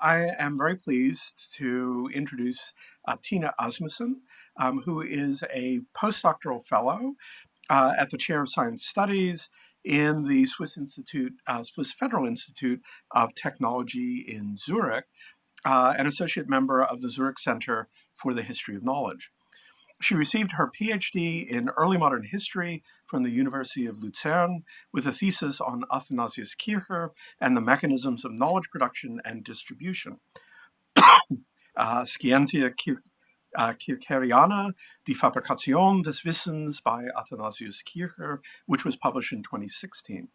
I am very pleased to introduce Tina Asmussen, who is a postdoctoral fellow at the Chair of Science Studies in the Swiss Federal Institute of Technology in Zurich, an associate member of the Zurich Center for the History of Knowledge. She received her PhD in early modern history from the University of Lucerne with a thesis on Athanasius Kircher and the mechanisms of knowledge production and distribution. Scientia Kircheriana, Die Fabrikation des Wissens by Athanasius Kircher, which was published in 2016.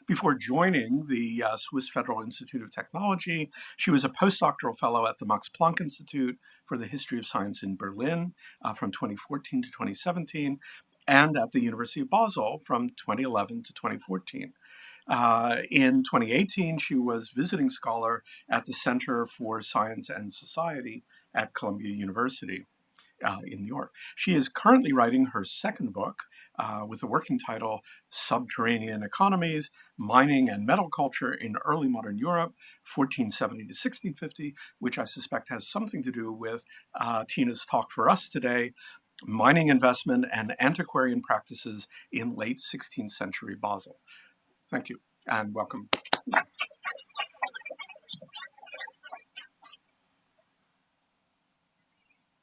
Before joining the Swiss Federal Institute of Technology, she was a postdoctoral fellow at the Max Planck Institute for the History of Science in Berlin from 2014 to 2017, and at the University of Basel from 2011 to 2014. In 2018, she was visiting scholar at the Center for Science and Society at Columbia University in New York. She is currently writing her second book with the working title Subterranean Economies, Mining and Metal Culture in Early Modern Europe, 1470 to 1650, which I suspect has something to do with Tina's talk for us today, Mining Investment and Antiquarian Practices in Late 16th Century Basel. Thank you and welcome.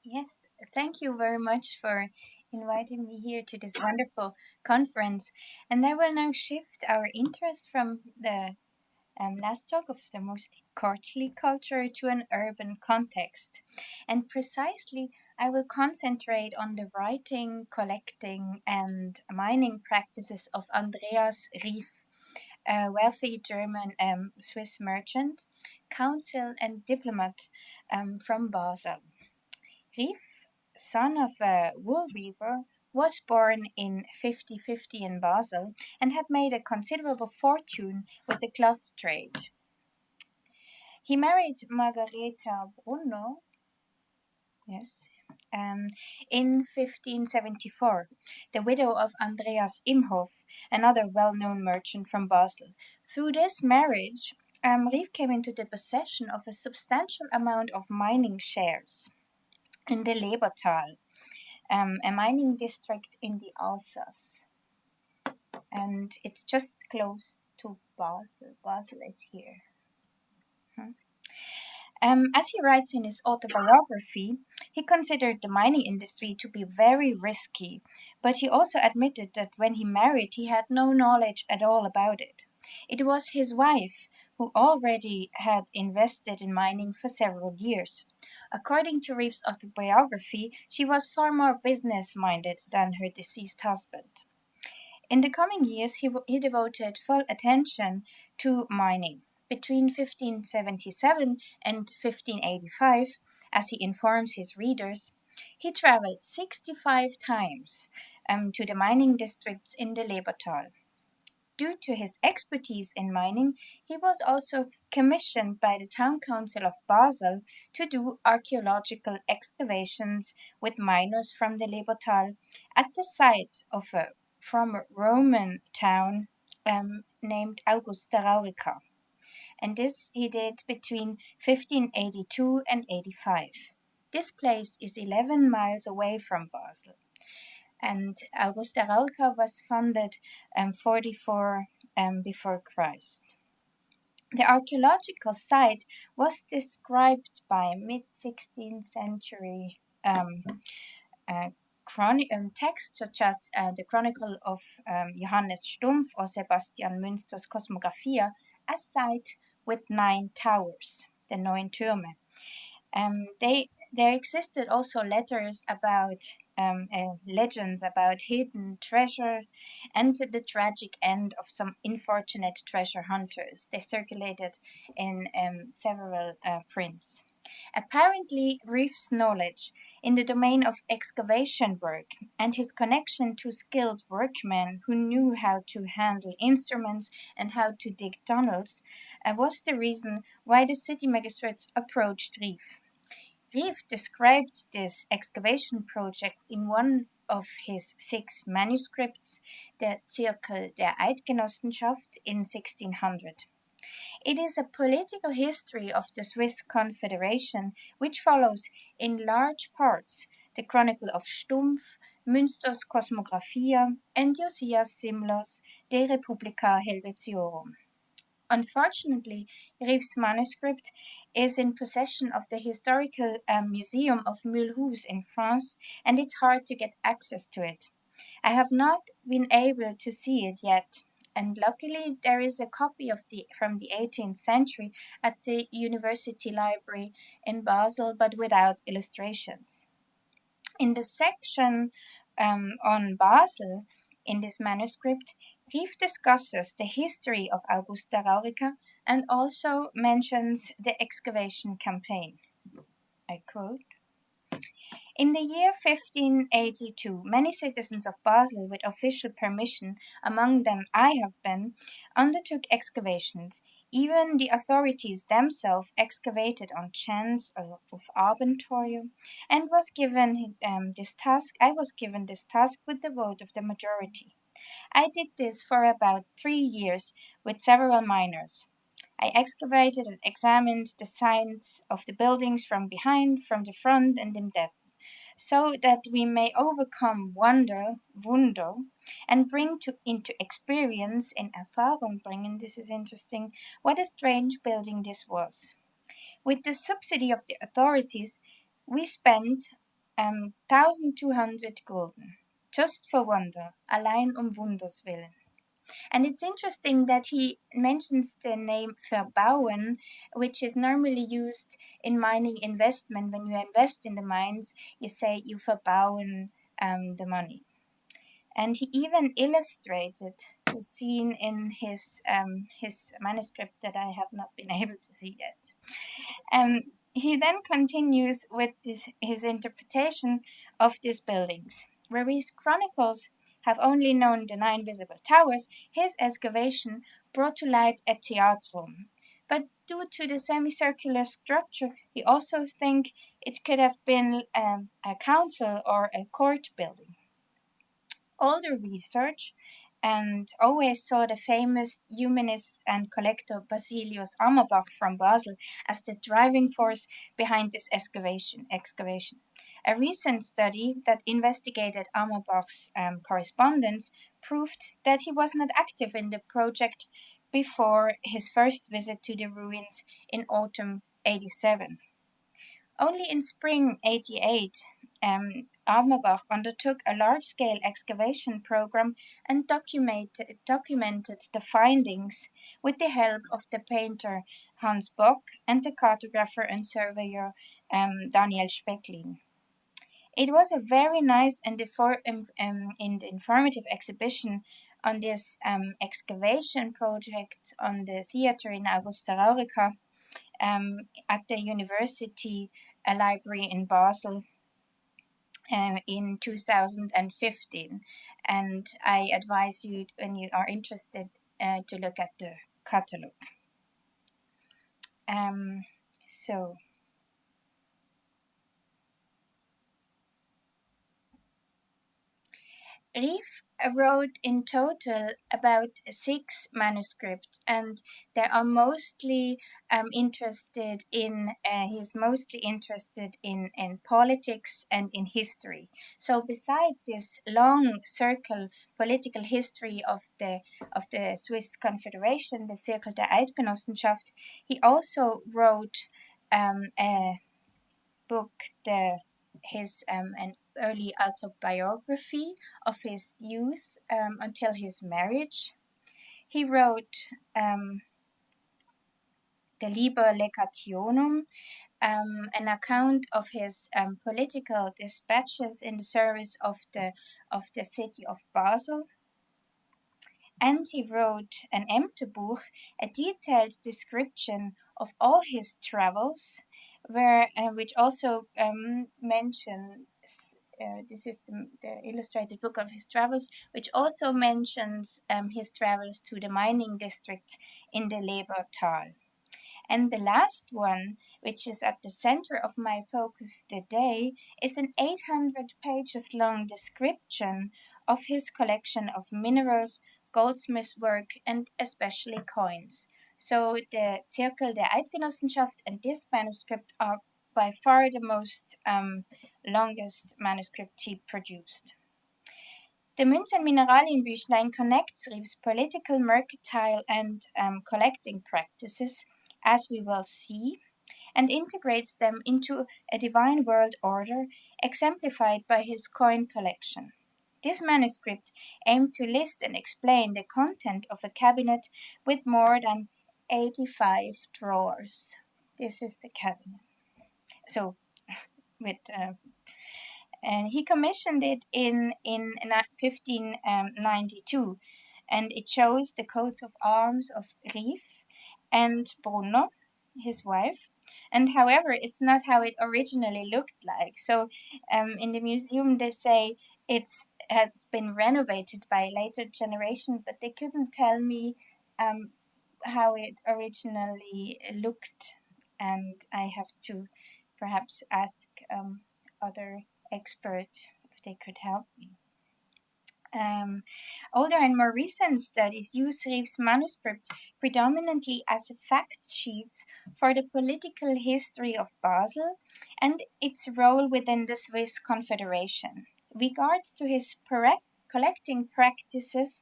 Yes, thank you very much for inviting me here to this wonderful conference. And I will now shift our interest from the last talk of the mostly courtly culture to an urban context. And precisely, I will concentrate on the writing, collecting, and mining practices of Andreas Rieff, a wealthy German Swiss merchant, counsel, and diplomat from Basel. Rieff, son of a wool weaver, was born in 5050 in Basel and had made a considerable fortune with the cloth trade. He married Margareta Brunno, in 1574, the widow of Andreas Imhoff, another well-known merchant from Basel. Through this marriage, Rieff came into the possession of a substantial amount of mining shares in the Lebertal, a mining district in the Alsace. And it's just close to Basel. Basel is here. As he writes in his autobiography, he considered the mining industry to be very risky, but he also admitted that when he married, he had no knowledge at all about it. It was his wife who already had invested in mining for several years. According to Rieff's autobiography, she was far more business-minded than her deceased husband. In the coming years, he devoted full attention to mining. Between 1577 and 1585, as he informs his readers, he traveled 65 times to the mining districts in the Lebertal. Due to his expertise in mining, he was also commissioned by the town council of Basel to do archaeological excavations with miners from the Lebertal at the site of a former Roman town named Augusta Raurica. And this he did between 1582 and 85. This place is 11 miles away from Basel. And Augusta Raurica was founded 44 before Christ. The archaeological site was described by mid-16th century texts such as the Chronicle of Johannes Stumpf or Sebastian Münster's Cosmographia, a site with 9 towers, the Neun Türme. There existed also letters about legends about hidden treasure and the tragic end of some unfortunate treasure hunters. They circulated in several prints. Apparently, Rieff's knowledge in the domain of excavation work and his connection to skilled workmen who knew how to handle instruments and how to dig tunnels was the reason why the city magistrates approached Rieff. Rieff described this excavation project in one of his 6 manuscripts, the Zirkel der Eidgenossenschaft, in 1600. It is a political history of the Swiss Confederation, which follows in large parts the chronicle of Stumpf, Münster's Cosmographia, and Josias Simler's De Republica Helvetiorum. Unfortunately, Rief's manuscript is in possession of the Historical Museum of Mulhouse in France, and it's hard to get access to it. I have not been able to see it yet, and luckily there is a copy of from the 18th century at the University Library in Basel, but without illustrations. In the section on Basel in this manuscript, Rief discusses the history of Augusta Raurica and also mentions the excavation campaign. I quote, "In the year 1582, many citizens of Basel, with official permission, among them I have been, undertook excavations. Even the authorities themselves excavated on chance of Abenteuer, and was given this task. I was given this task with the vote of the majority. I did this for about 3 years with several miners. I excavated and examined the signs of the buildings from behind, from the front, and in depths, so that we may overcome Wunder, and bring into experience, in Erfahrung bringen, this is interesting, what a strange building this was. With the subsidy of the authorities, we spent 1,200 gulden, just for Wunder, allein Wunders willen. And it's interesting that he mentions the name verbauen, which is normally used in mining investment. When you invest in the mines, you say you verbauen the money. And he even illustrated the scene in his manuscript that I have not been able to see yet. He then continues with his interpretation of these buildings, where his chronicles have only known the 9 visible towers. His excavation brought to light a theatrum. But due to the semicircular structure, he also thinks it could have been a council or a court building. Older research and always saw the famous humanist and collector Basilius Amerbach from Basel as the driving force behind this excavation. A recent study that investigated Amerbach's correspondence proved that he was not active in the project before his first visit to the ruins in autumn 87. Only in spring 88, Amerbach undertook a large-scale excavation program and documented the findings with the help of the painter Hans Bock and the cartographer and surveyor Daniel Specklin. It was a very nice and informative exhibition on this excavation project on the Theatri in Augusta Raurica at the University Library in Basel in 2015. And I advise you, when you are interested, to look at the catalog. So Rief wrote in total about 6 manuscripts, and they are mostly interested in. He's mostly interested in politics and in history. So, beside this long circle political history of the Swiss Confederation, the Circle der Eidgenossenschaft, he also wrote a book, his an early autobiography of his youth until his marriage. He wrote the Liber Legationum, an account of his political dispatches in the service of the city of Basel. And he wrote an Ämterbuch, a detailed description of all his travels, which also mentions, this is the illustrated book of his travels, which also mentions his travels to the mining districts in the Lebertal. And the last one, which is at the center of my focus today, is an 800 pages long description of his collection of minerals, goldsmiths' work, and especially coins. So the Zirkel der Eidgenossenschaft and this manuscript are by far the most longest manuscript he produced. The Münz- and Mineralienbüchlein connects Rief's political, mercantile, and collecting practices, as we will see, and integrates them into a divine world order, exemplified by his coin collection. This manuscript aimed to list and explain the content of a cabinet with more than 85 drawers. This is the cabinet. So, with and he commissioned it in 1592, and it shows the coats of arms of Rief and Bruno, his wife. And however, it's not how it originally looked like. So in the museum they say has been renovated by a later generation, but they couldn't tell me how it originally looked, and I have to perhaps ask other expert if they could help me. Older and more recent studies use Rief's manuscript predominantly as fact sheets for the political history of Basel and its role within the Swiss Confederation. Regards to his collecting practices,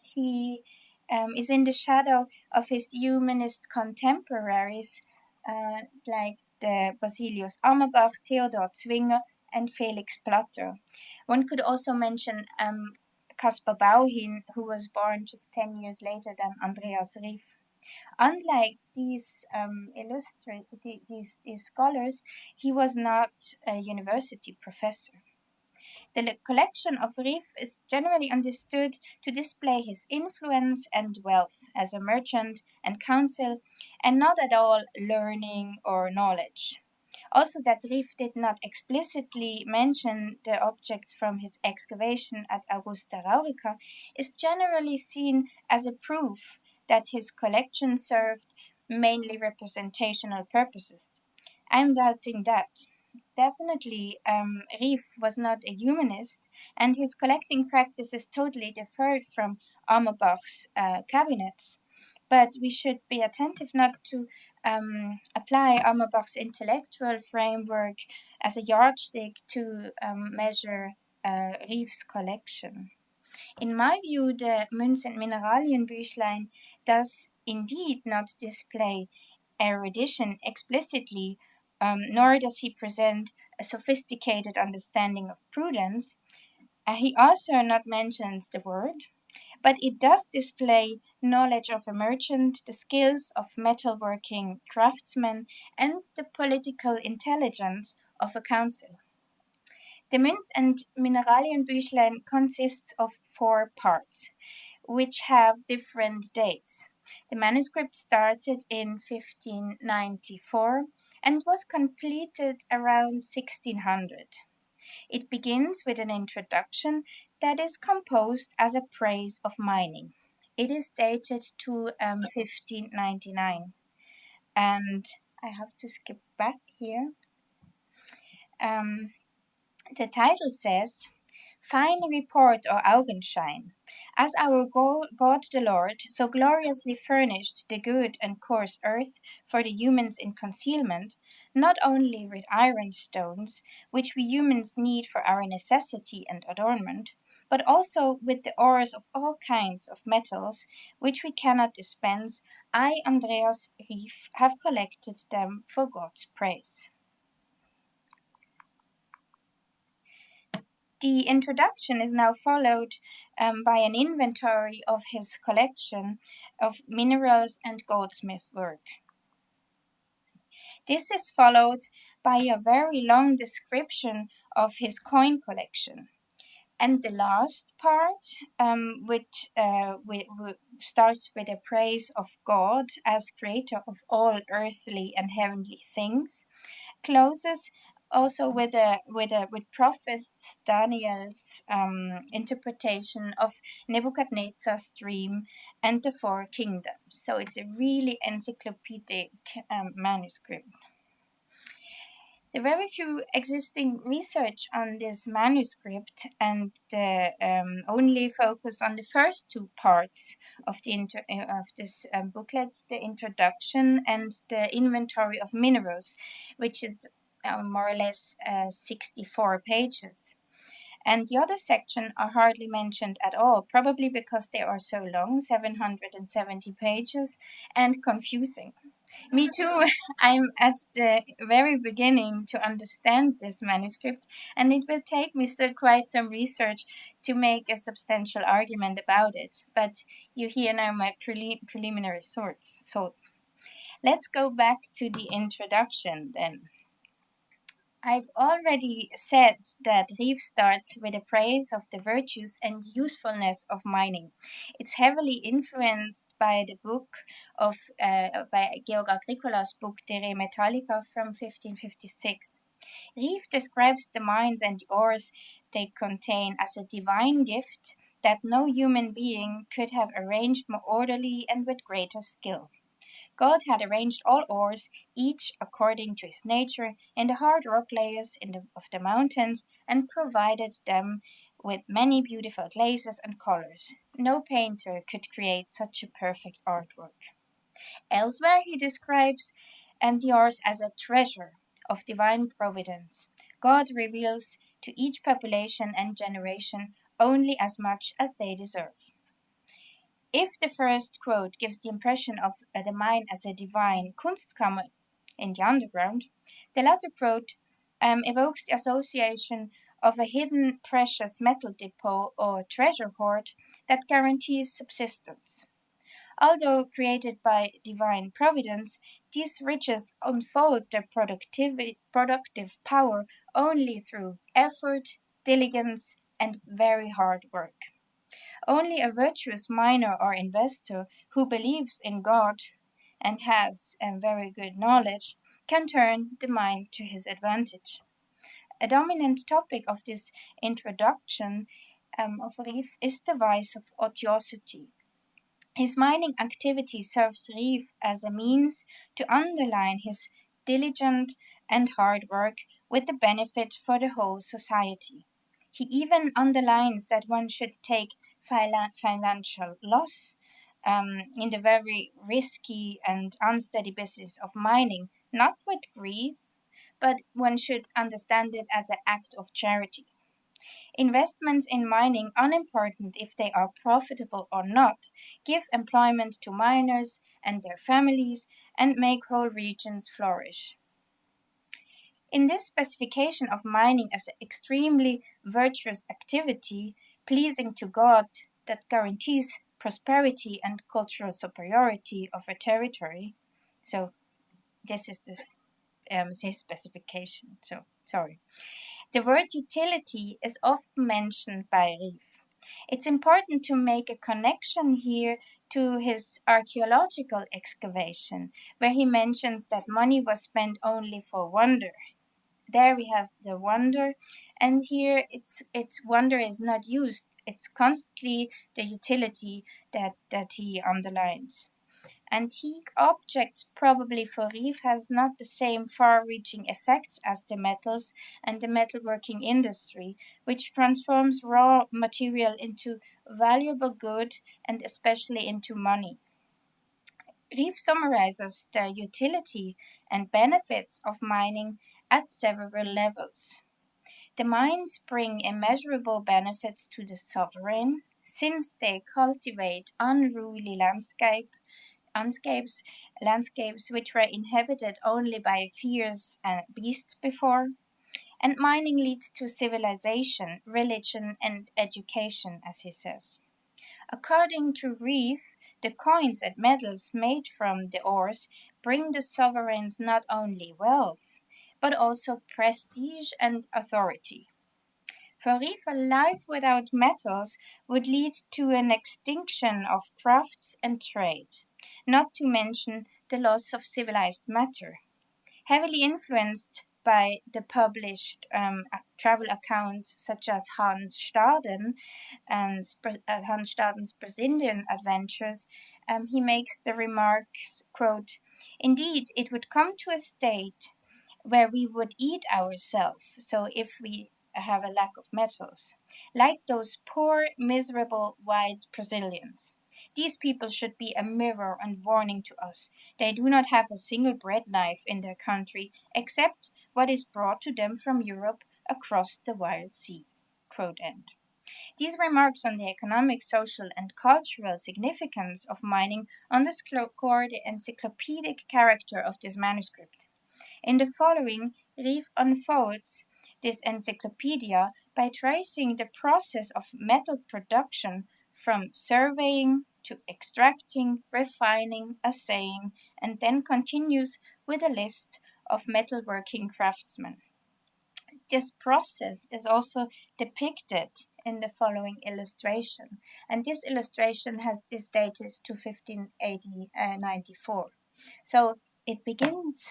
he is in the shadow of his humanist contemporaries like the Basilius Amerbach, Theodor Zwinger, and Felix Platter. One could also mention Caspar Bauhin, who was born just 10 years later than Andreas Rief. Unlike these these scholars, he was not a university professor. The collection of Rief is generally understood to display his influence and wealth as a merchant and counsel, and not at all learning or knowledge. Also, that Rief did not explicitly mention the objects from his excavation at Augusta Raurica is generally seen as a proof that his collection served mainly representational purposes. I am doubting that. Definitely, Rief was not a humanist, and his collecting practices totally differed from Amerbach's cabinets. But we should be attentive not to apply Amerbach's intellectual framework as a yardstick to measure Rief's collection. In my view, the Münz- and Mineralienbüchlein does indeed not display erudition explicitly, nor does he present a sophisticated understanding of prudence. He also not mentions the word, but it does display knowledge of a merchant, the skills of metalworking craftsmen, and the political intelligence of a council. The Münz- and Mineralienbüchlein consists of 4 parts, which have different dates. The manuscript started in 1594 and was completed around 1600. It begins with an introduction that is composed as a praise of mining. It is dated to 1599, and I have to skip back here. The title says, "Fine report or Augenschein. As our God the Lord so gloriously furnished the good and coarse earth for the humans in concealment, not only with iron stones, which we humans need for our necessity and adornment, but also with the ores of all kinds of metals, which we cannot dispense, I, Andreas Rief, have collected them for God's praise." The introduction is now followed by an inventory of his collection of minerals and goldsmith work. This is followed by a very long description of his coin collection. And the last part, which starts with a praise of God as creator of all earthly and heavenly things, closes also with prophet Daniel's interpretation of Nebuchadnezzar's dream and the 4 kingdoms. So it's a really encyclopedic manuscript. The very few existing research on this manuscript and the only focus on the first two parts of this booklet, the introduction and the inventory of minerals, which is more or less 64 pages. And the other section are hardly mentioned at all, probably because they are so long, 770 pages, and confusing. Me too. I'm at the very beginning to understand this manuscript, and it will take me still quite some research to make a substantial argument about it. But you hear now my preliminary thoughts. Let's go back to the introduction then. I've already said that Rief starts with a praise of the virtues and usefulness of mining. It's heavily influenced by the book by Georg Agricola's book De Re Metallica from 1556. Rief describes the mines and the ores they contain as a divine gift that no human being could have arranged more orderly and with greater skill. God had arranged all ores, each according to his nature, in the hard rock layers of the mountains, and provided them with many beautiful glazes and colors. No painter could create such a perfect artwork. Elsewhere he describes the ores as a treasure of divine providence. God reveals to each population and generation only as much as they deserve. If the first quote gives the impression of the mine as a divine Kunstkammer in the underground, the latter quote evokes the association of a hidden precious metal depot or treasure hoard that guarantees subsistence. Although created by divine providence, these riches unfold their productive power only through effort, diligence, and very hard work. Only a virtuous miner or investor who believes in God and has very good knowledge can turn the mine to his advantage. A dominant topic of this introduction of Rief is the vice of odiosity. His mining activity serves Rief as a means to underline his diligent and hard work with the benefit for the whole society. He even underlines that one should take financial loss in the very risky and unsteady business of mining, not with grief, but one should understand it as an act of charity. Investments in mining, unimportant if they are profitable or not, give employment to miners and their families and make whole regions flourish. In this specification of mining as an extremely virtuous activity, pleasing to God, that guarantees prosperity and cultural superiority of a territory, so this is his specification. So sorry. The word utility is often mentioned by Rief. It's important to make a connection here to his archaeological excavation, where he mentions that money was spent only for wonder. There we have the wonder, and here it's wonder is not used. It's constantly the utility that he underlines. Antique objects probably for Rief has not the same far-reaching effects as the metals and the metalworking industry, which transforms raw material into valuable good and especially into money. Rief summarizes the utility and benefits of mining at several levels. The mines bring immeasurable benefits to the sovereign, since they cultivate unruly landscapes which were inhabited only by fierce beasts before, and mining leads to civilization, religion, and education, as he says. According to Rief, the coins and medals made from the ores bring the sovereigns not only wealth, but also prestige and authority. For Rief, a life without metals would lead to an extinction of crafts and trade, not to mention the loss of civilized matter. Heavily influenced by the published travel accounts such as Hans Staden's Brazilian adventures, he makes the remarks, quote, "Indeed, it would come to a state where we would eat ourselves, so if we have a lack of metals, like those poor, miserable white Brazilians. These people should be a mirror and warning to us. They do not have a single bread knife in their country, except what is brought to them from Europe across the wild sea. Quote end. These remarks on the economic, social, and cultural significance of mining underscore the encyclopedic character of this manuscript. In the following, Rief unfolds this encyclopedia by tracing the process of metal production from surveying to extracting, refining, assaying, and then continues with a list of metalworking craftsmen. This process is also depicted in the following illustration, and this illustration is dated to 1594. So it begins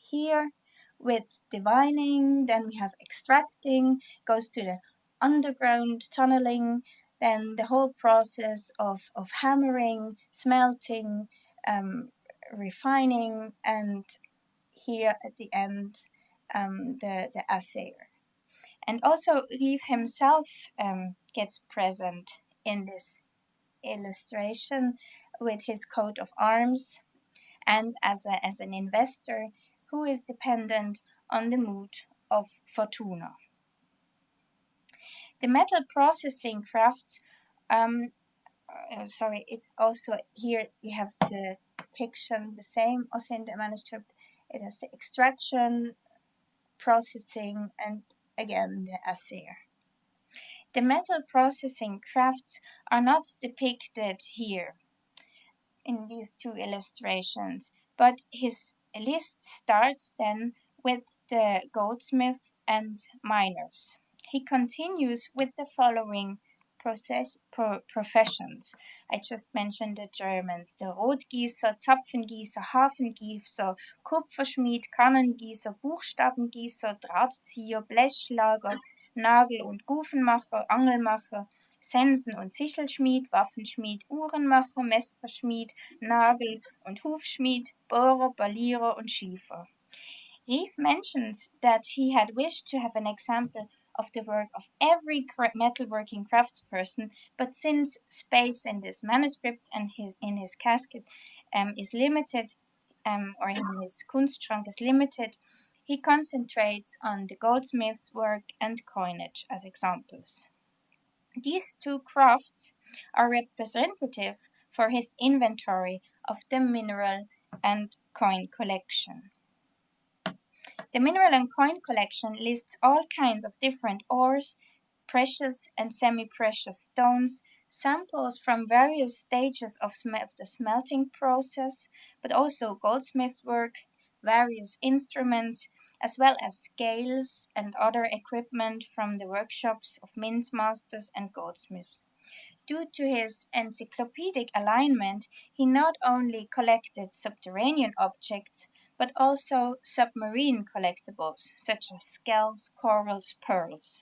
here with divining, then we have extracting, goes to the underground tunneling, then the whole process of hammering, smelting, refining, and here at the end, the assayer. And also Rief himself gets present in this illustration with his coat of arms and as an investor who is dependent on the mood of Fortuna. The metal processing crafts, it's also here we have the depiction, the same also in the manuscript. It has the extraction, processing, and again the assayer. The metal processing crafts are not depicted here in these two illustrations, but his list starts then with the goldsmith and miners. He continues with the following professions. I just mentioned the Germans: the Rotgießer, Zapfengießer, Hafengießer, Kupferschmied, Kannengießer, Buchstabengießer, Drahtzieher, Blechschlager, Nagel- und Gufenmacher, Angelmacher, Sensen- und Sichelschmied, Waffenschmied, Uhrenmacher, Mesterschmied, Nagel- und Hufschmied, Bohrer, Balierer und Schliefer. Rief mentions that he had wished to have an example of the work of every metalworking craftsperson, but since space in this manuscript and in his casket is limited, or in his Kunstschrank is limited, he concentrates on the goldsmith's work and coinage as examples. These two crafts are representative for his inventory of the mineral and coin collection. The mineral and coin collection lists all kinds of different ores, precious and semi-precious stones, samples from various stages of the smelting process, but also goldsmith work, various instruments, as well as scales and other equipment from the workshops of mint masters and goldsmiths. Due to his encyclopedic alignment, he not only collected subterranean objects, but also submarine collectibles, such as shells, corals, pearls.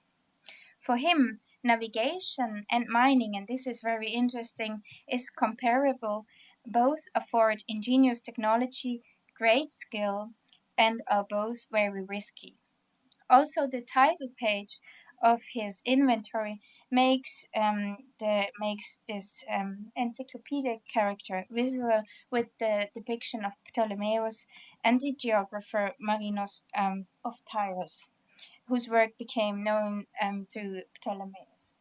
For him, navigation and mining, and this is very interesting, is comparable. Both afford ingenious technology, great skill, and are both very risky. Also, the title page of his inventory makes this encyclopedic character visual with the depiction of Ptolemeus and the geographer Marinos of Tyrus, whose work became known through Ptolemeus.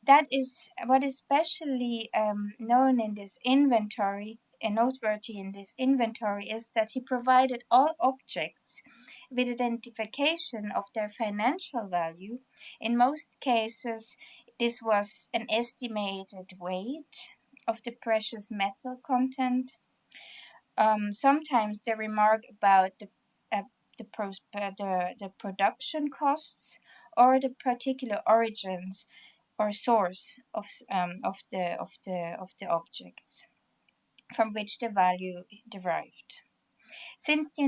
That is what is specially known in this inventory, and noteworthy in this inventory, is that he provided all objects with identification of their financial value. In most cases, this was an estimated weight of the precious metal content. Sometimes they remark about the production costs or the particular origins or source of the objects from which the value derived. Since the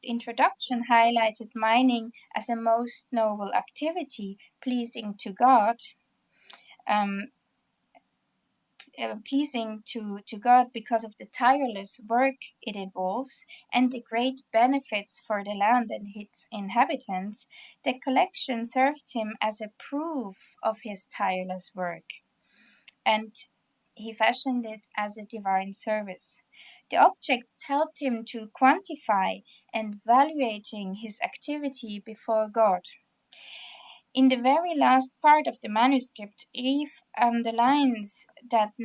introduction highlighted mining as a most noble activity pleasing to God, pleasing to God because of the tireless work it involves and the great benefits for the land and its inhabitants, the collection served him as a proof of his tireless work, and he fashioned it as a divine service. The objects helped him to quantify and evaluating his activity before God. In the very last part of the manuscript, Rief underlines that he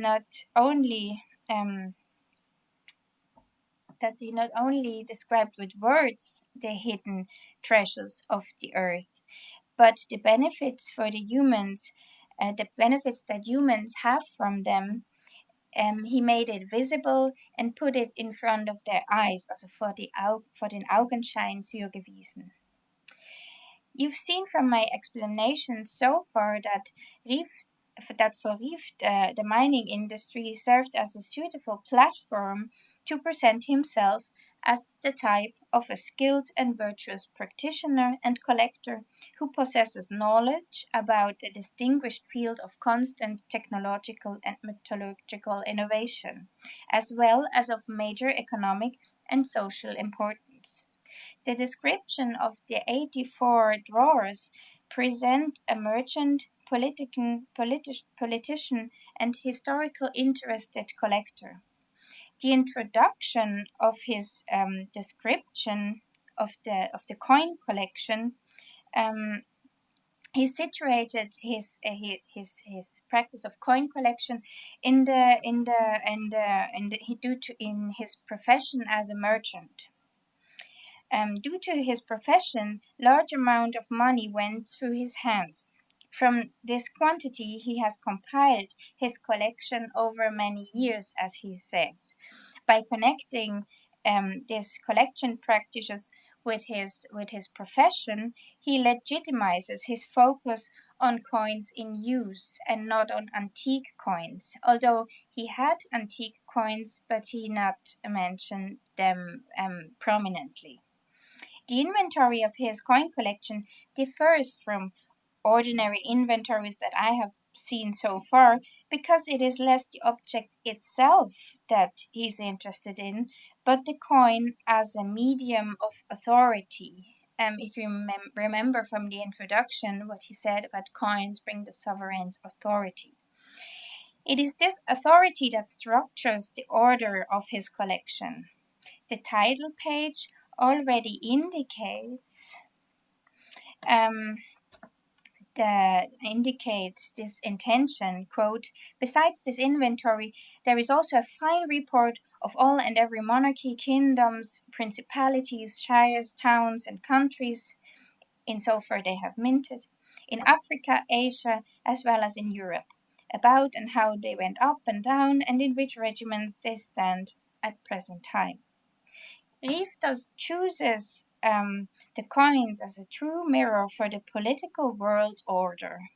not only described with words the hidden treasures of the earth, but the benefits for the humans, the benefits that humans have from them. He made it visible and put it in front of their eyes, also for den Augenschein vorgewiesen. You've seen from my explanation so far that for Rief, the mining industry served as a suitable platform to present himself as the type of a skilled and virtuous practitioner and collector who possesses knowledge about a distinguished field of constant technological and metallurgical innovation, as well as of major economic and social importance. The description of the 84 drawers present a merchant, politician, and historical interested collector. The introduction of his description of the coin collection, he situated his practice of coin collection in his profession as a merchant. Due to his profession, large amount of money went through his hands. From this quantity, he has compiled his collection over many years, as he says. By connecting this collection practices with his profession, he legitimizes his focus on coins in use and not on antique coins, although he had antique coins, but he not mentioned them prominently. The inventory of his coin collection differs from ordinary inventories that I have seen so far because it is less the object itself that he's interested in, but the coin as a medium of authority. If you remember from the introduction what he said about coins bring the sovereign's authority. It is this authority that structures the order of his collection. The title page already indicates this intention, quote, "Besides this inventory, there is also a fine report of all and every monarchy, kingdoms, principalities, shires, towns, and countries, insofar they have minted, in Africa, Asia, as well as in Europe, about and how they went up and down, and in which regiments they stand at present time." Rief thus chooses the coins as a true mirror for the political world order.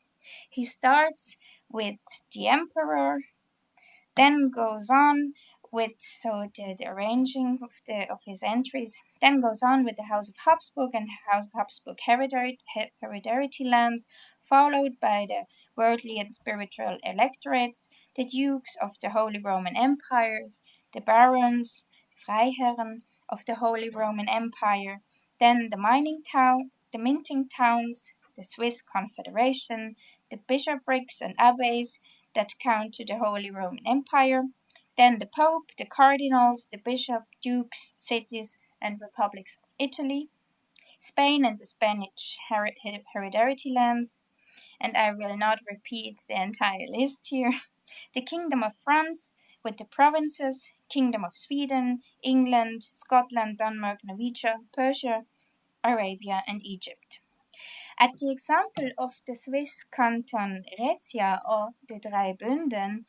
He starts with the emperor, then goes on with the arranging of his entries, then goes on with the House of Habsburg and the House of Habsburg hereditary lands, followed by the worldly and spiritual electorates, the dukes of the Holy Roman Empires, the barons, Freiherren of the Holy Roman Empire, then the minting towns, the Swiss Confederation, the bishoprics and abbeys that count to the Holy Roman Empire, then the Pope, the cardinals, the bishop, dukes, cities, and republics of Italy, Spain and the Spanish hereditary lands, and I will not repeat the entire list here, the Kingdom of France with the provinces, Kingdom of Sweden, England, Scotland, Denmark, Norwegia, Persia, Arabia, and Egypt. At the example of the Swiss canton Rhätia or the Drei Bünden,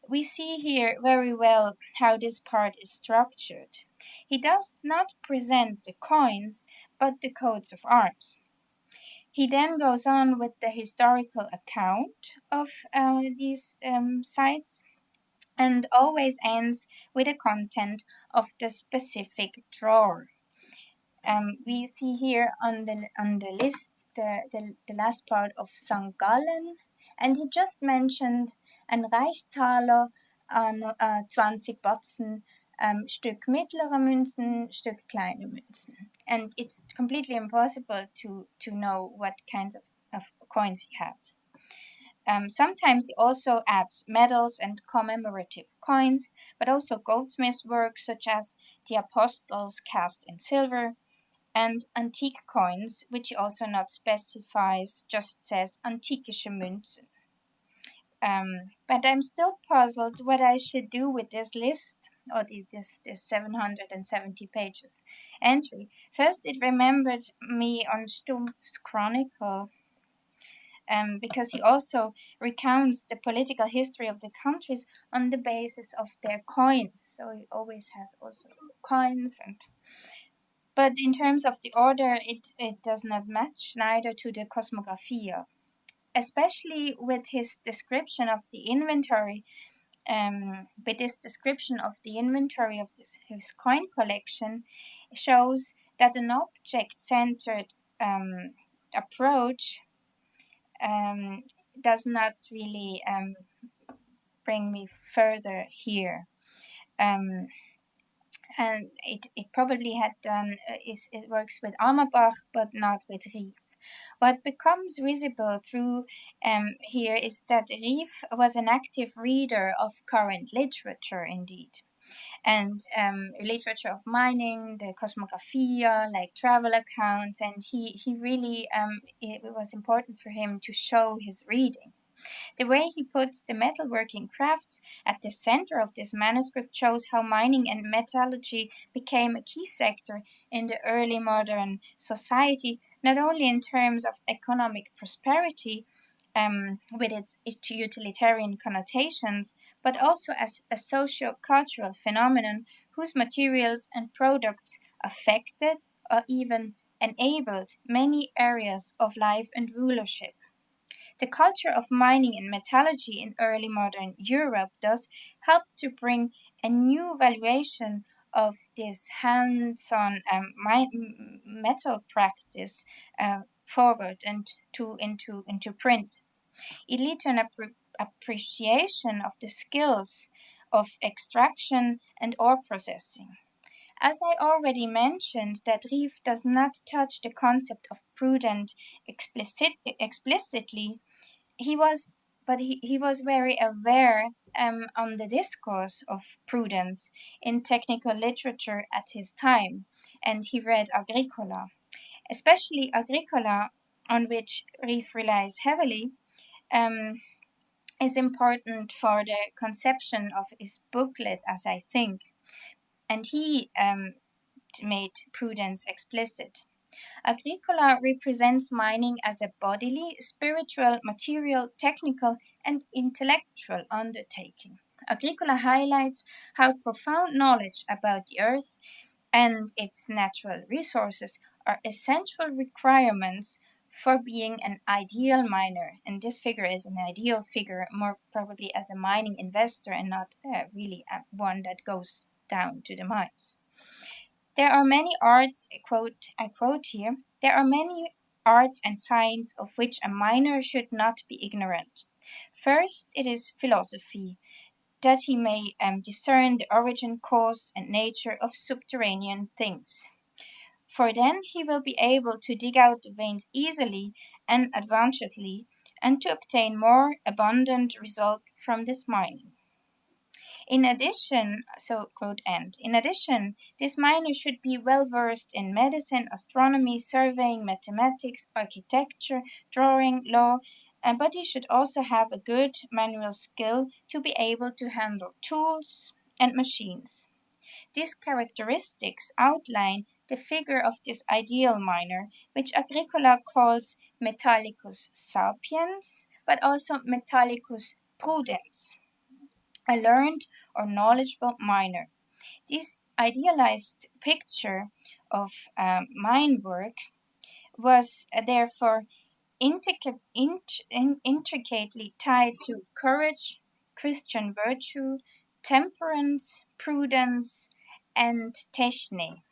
we see here very well how this part is structured. He does not present the coins, but the coats of arms. He then goes on with the historical account of these sites and always ends with the content of the specific drawer. We see here on the list the last part of St. Gallen, and he just mentioned an Reichstaler 20 Batzen, Stück mittlere Münzen, Stück kleine Münzen. And it's completely impossible to know what kinds of coins he had. Sometimes he also adds medals and commemorative coins, but also goldsmiths' works such as the apostles cast in silver, and antique coins, which he also not specifies, just says antikische Münzen. But I'm still puzzled what I should do with this list, or this 770 pages entry. First, it remembered me on Stumpf's Chronicle, because he also recounts the political history of the countries on the basis of their coins. So he always has also coins, but in terms of the order, it does not match neither to the Cosmographia. Especially with his description of the inventory, his coin collection shows that an object-centered approach does not really bring me further here. And it probably had done, it works with Almabach, but not with Rief. What becomes visible through here is that Rief was an active reader of current literature indeed. And literature of mining, the Cosmographia, like travel accounts, and he really, it was important for him to show his reading. The way he puts the metalworking crafts at the center of this manuscript shows how mining and metallurgy became a key sector in the early modern society, not only in terms of economic prosperity, with its utilitarian connotations, but also as a socio-cultural phenomenon whose materials and products affected or even enabled many areas of life and rulership. The culture of mining and metallurgy in early modern Europe thus helped to bring a new valuation of this hands-on metal practice forward and into print. It led to an appreciation of the skills of extraction and ore processing. As I already mentioned, that Rief does not touch the concept of prudent explicitly, he was very aware on the discourse of prudence in technical literature at his time, and he read Agricola, especially Agricola, on which Rief relies heavily. Is important for the conception of his booklet, as I think, and he made prudence explicit. Agricola represents mining as a bodily, spiritual, material, technical, and intellectual undertaking. Agricola highlights how profound knowledge about the earth and its natural resources are essential requirements for being an ideal miner. And this figure is an ideal figure, more probably as a mining investor and not really one that goes down to the mines. There are many arts, I quote here, there are many arts and science of which a miner should not be ignorant. First, it is philosophy, that he may discern the origin, cause, and nature of subterranean things. For then he will be able to dig out the veins easily and advantageously, and to obtain more abundant result from this mining. In addition, in addition, this miner should be well versed in medicine, astronomy, surveying, mathematics, architecture, drawing, law, but he should also have a good manual skill to be able to handle tools and machines. These characteristics outline the figure of this ideal miner, which Agricola calls metallicus sapiens, but also metallicus prudens, a learned or knowledgeable miner. This idealized picture of mine work was therefore intricately tied to courage, Christian virtue, temperance, prudence, and Techne.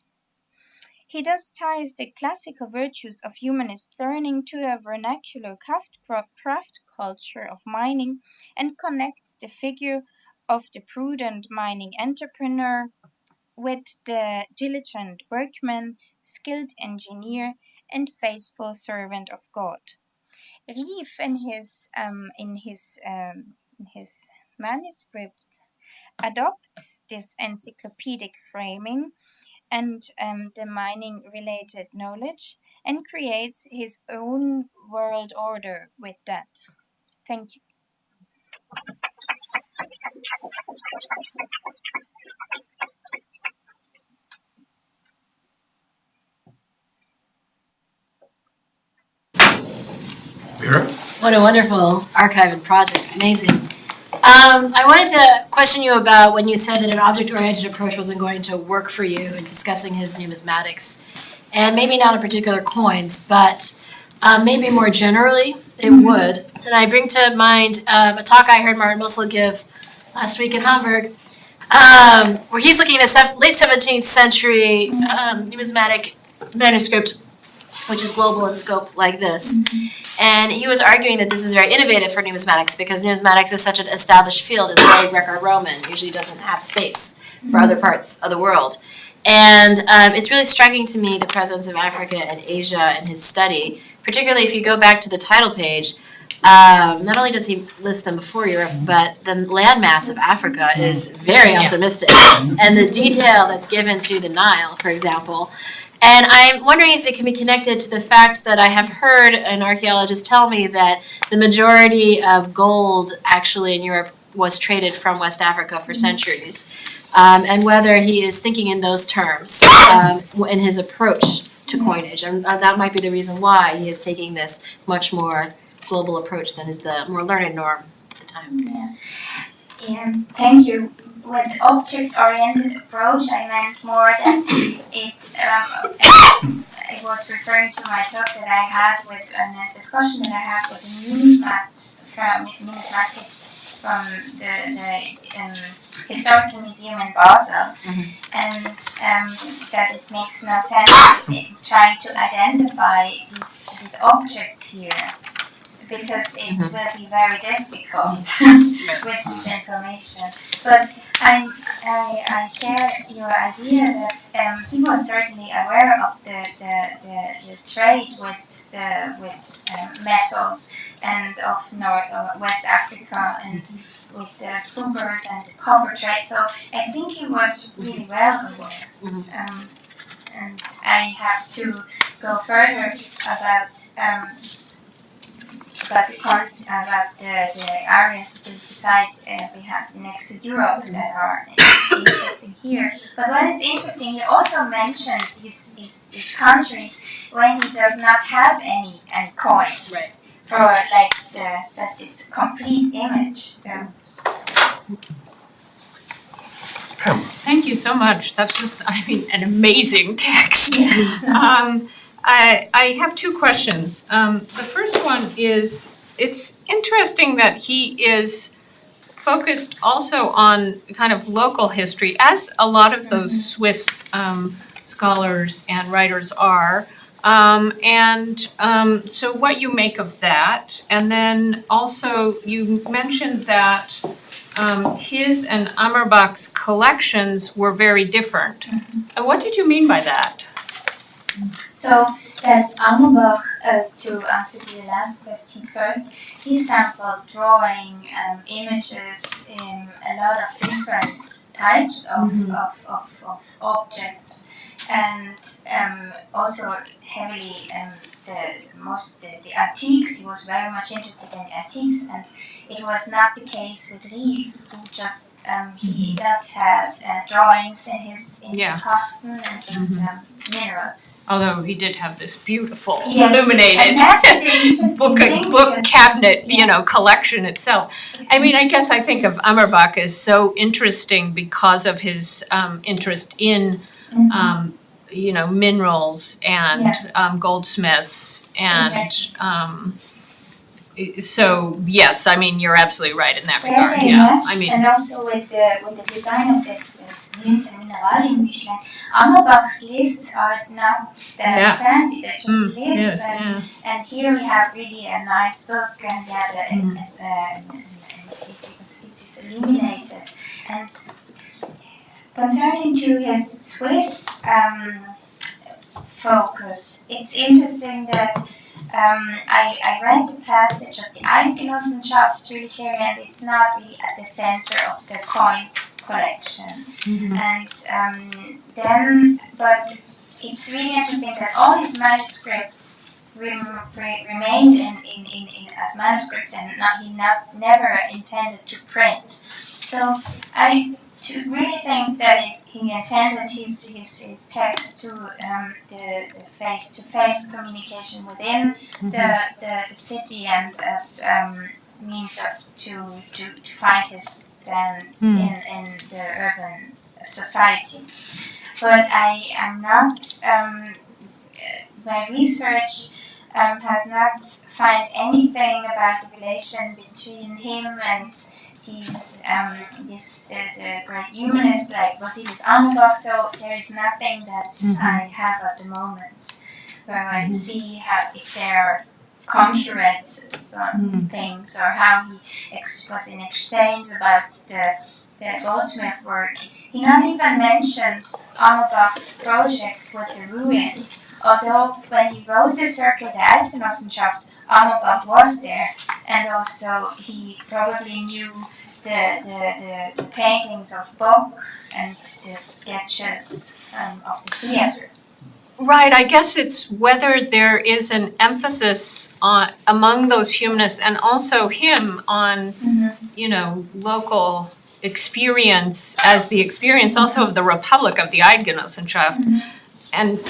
He thus ties the classical virtues of humanist learning to a vernacular craft culture of mining and connects the figure of the prudent mining entrepreneur with the diligent workman, skilled engineer, and faithful servant of God. Rief in his manuscript adopts this encyclopedic framing and the mining-related knowledge, and creates his own world order with that. Thank you. Vera? What a wonderful archive and project. It's amazing. I wanted to question you about when you said that an object-oriented approach wasn't going to work for you in discussing his numismatics. And maybe not in particular coins, but maybe more generally it would. And I bring to mind a talk I heard Martin Mussel give last week in Hamburg, where he's looking at a late 17th century numismatic manuscript, which is global in scope like this. And he was arguing that this is very innovative for numismatics because numismatics is such an established field, it's very Greco-Roman, usually doesn't have space for other parts of the world. And it's really striking to me the presence of Africa and Asia in his study, particularly if you go back to the title page. Not only does he list them before Europe, but the landmass of Africa is very optimistic. And the detail that's given to the Nile, for example. And I'm wondering if it can be connected to the fact that I have heard an archaeologist tell me that the majority of gold actually in Europe was traded from West Africa for centuries. And whether he is thinking in those terms in his approach to coinage. And that might be the reason why he is taking this much more global approach than is the more learned norm at the time. Yeah, thank you. With object-oriented approach, I meant more that it was referring to my talk that I had with a discussion that I had with a numismatics from the Historical Museum in Basel, and that it makes no sense trying to identify these objects here, because it will be very difficult with this information. But I share your idea that he was certainly aware of the trade with metals and of West Africa and with the Fuggers and the copper trade. So I think he was really well aware. And I have to go further about the areas beside we have next to Europe that are interesting here. But what is interesting, he also mentioned these countries when he does not have any coins for like that it's a complete image. So. Thank you so much. That's just, an amazing text. Yes. I have two questions. The first one is, it's interesting that he is focused also on kind of local history, as a lot of those Swiss scholars and writers are. So what you make of that, and then also you mentioned that his and Amerbach's collections were very different. What did you mean by that? So that Amerbach, to answer the last question first, he sampled drawing images in a lot of different types of objects, and also heavily the antiques. He was very much interested in antiques, and it was not the case with Rief, who just he had drawings in his costume and just minerals. Although he did have this beautiful illuminated book cabinet, collection itself. I guess I think of Amerbach as so interesting because of his interest in minerals and goldsmiths and so yes, you're absolutely right in that regard. And also with the design of this Münz and Mineralien Büchlein, Amerbach's lists are not that fancy, they're just lists, and here we have really a nice book, and he had a it is illuminated. And concerning to his Swiss focus, it's interesting that I read the passage of the Eidgenossenschaft really clearly, and it's not really at the center of the coin collection. And but it's really interesting that all his manuscripts remained in as manuscripts, and never intended to print. So I really think that he intended his text to the face-to-face communication within the city, and as means of to find his stance in the urban society. But I am not. My research has not found anything about the relation between him and the great humanist like Basilius Anubach. So there is nothing that I have at the moment where I see if there are concurrences on things, or how he was in exchange about the goldsmith work. He not even mentioned Anubach's project with the ruins, although when he wrote the circuit, the Eidgenossenschaft, Anubach was there, and also he probably knew the paintings of Bock and the sketches of the Theatri. Right, I guess it's whether there is an emphasis on among those humanists, and also him on, local experience as the experience also of the Republic of the Eidgenossenschaft. And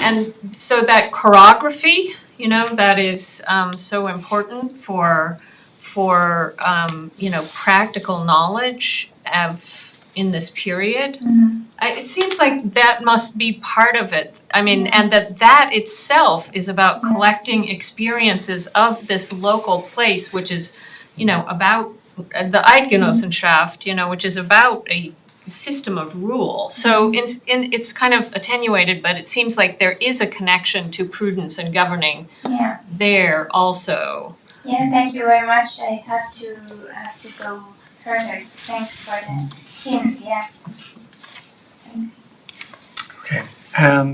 so that choreography, that is so important for practical knowledge in this period. It seems like that must be part of it. I mean, and that itself is about collecting experiences of this local place, which is, about the Eidgenossenschaft, which is about a system of rule. So it's kind of attenuated, but it seems like there is a connection to prudence and governing there also. Yeah, thank you very much. I have to go further. Thanks for the hint. Yeah. Okay.